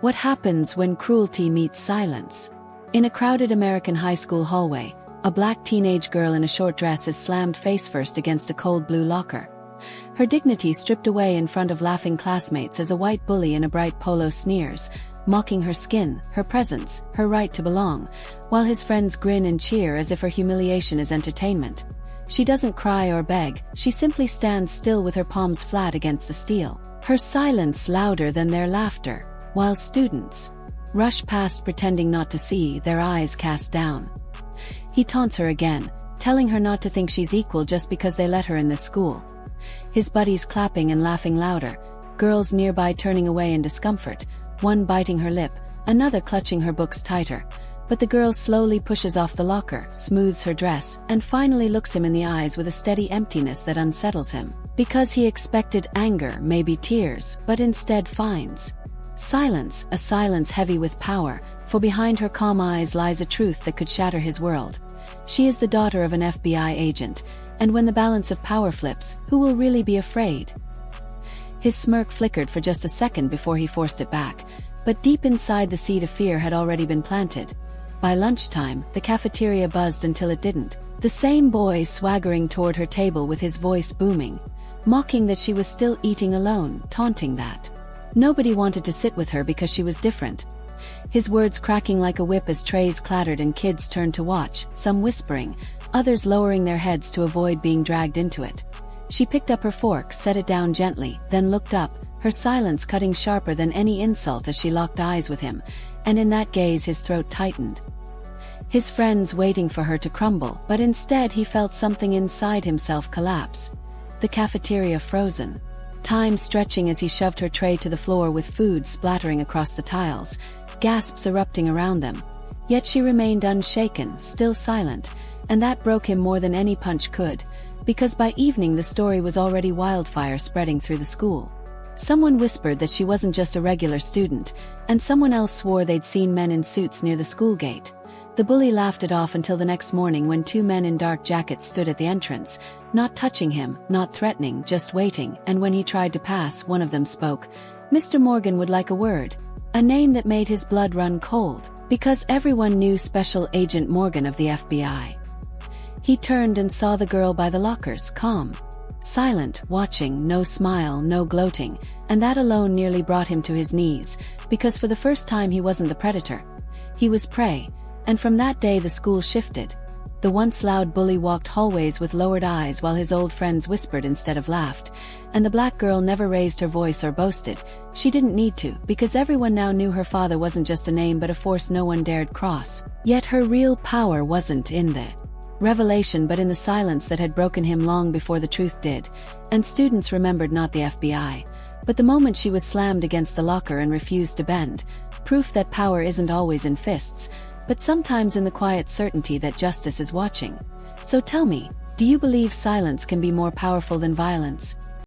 What happens when cruelty meets silence? In a crowded American high school hallway, a black teenage girl in a short dress is slammed face-first against a cold blue locker. Her dignity stripped away in front of laughing classmates as a white bully in a bright polo sneers, mocking her skin, her presence, her right to belong, while his friends grin and cheer as if her humiliation is entertainment. She doesn't cry or beg, she simply stands still with her palms flat against the steel, her silence louder than their laughter, while students rush past pretending not to see, their eyes cast down. He taunts her again, telling her not to think she's equal just because they let her in this school. His buddies clapping and laughing louder, girls nearby turning away in discomfort, one biting her lip, another clutching her books tighter. But the girl slowly pushes off the locker, smooths her dress, and finally looks him in the eyes with a steady emptiness that unsettles him. Because he expected anger, maybe tears, but instead finds silence, a silence heavy with power, for behind her calm eyes lies a truth that could shatter his world. She is the daughter of an FBI agent, and when the balance of power flips, who will really be afraid? His smirk flickered for just a second before he forced it back, but deep inside the seed of fear had already been planted. By lunchtime, the cafeteria buzzed until it didn't. The same boy swaggering toward her table with his voice booming, mocking that she was still eating alone, taunting that nobody wanted to sit with her because she was different. His words cracking like a whip as trays clattered and kids turned to watch, some whispering, others lowering their heads to avoid being dragged into it. She picked up her fork, set it down gently, then looked up, her silence cutting sharper than any insult as she locked eyes with him, and in that gaze his throat tightened. His friends waiting for her to crumble, but instead he felt something inside himself collapse. The cafeteria frozen. Time stretching as he shoved her tray to the floor with food splattering across the tiles, gasps erupting around them. Yet she remained unshaken, still silent, and that broke him more than any punch could, because by evening the story was already wildfire spreading through the school. Someone whispered that she wasn't just a regular student, and someone else swore they'd seen men in suits near the school gate. The bully laughed it off until the next morning when two men in dark jackets stood at the entrance, not touching him, not threatening, just waiting, and when he tried to pass, one of them spoke. Mr. Morgan would like a word. A name that made his blood run cold, because everyone knew Special Agent Morgan of the FBI. He turned and saw the girl by the lockers, calm, silent, watching, no smile, no gloating, and that alone nearly brought him to his knees, because for the first time he wasn't the predator. He was prey. And from that day the school shifted. The once loud bully walked hallways with lowered eyes while his old friends whispered instead of laughed, and the black girl never raised her voice or boasted. She didn't need to, because everyone now knew her father wasn't just a name but a force no one dared cross. Yet her real power wasn't in the revelation but in the silence that had broken him long before the truth did, and students remembered not the FBI, but the moment she was slammed against the locker and refused to bend, proof that power isn't always in fists, but sometimes in the quiet certainty that justice is watching. So tell me, do you believe silence can be more powerful than violence?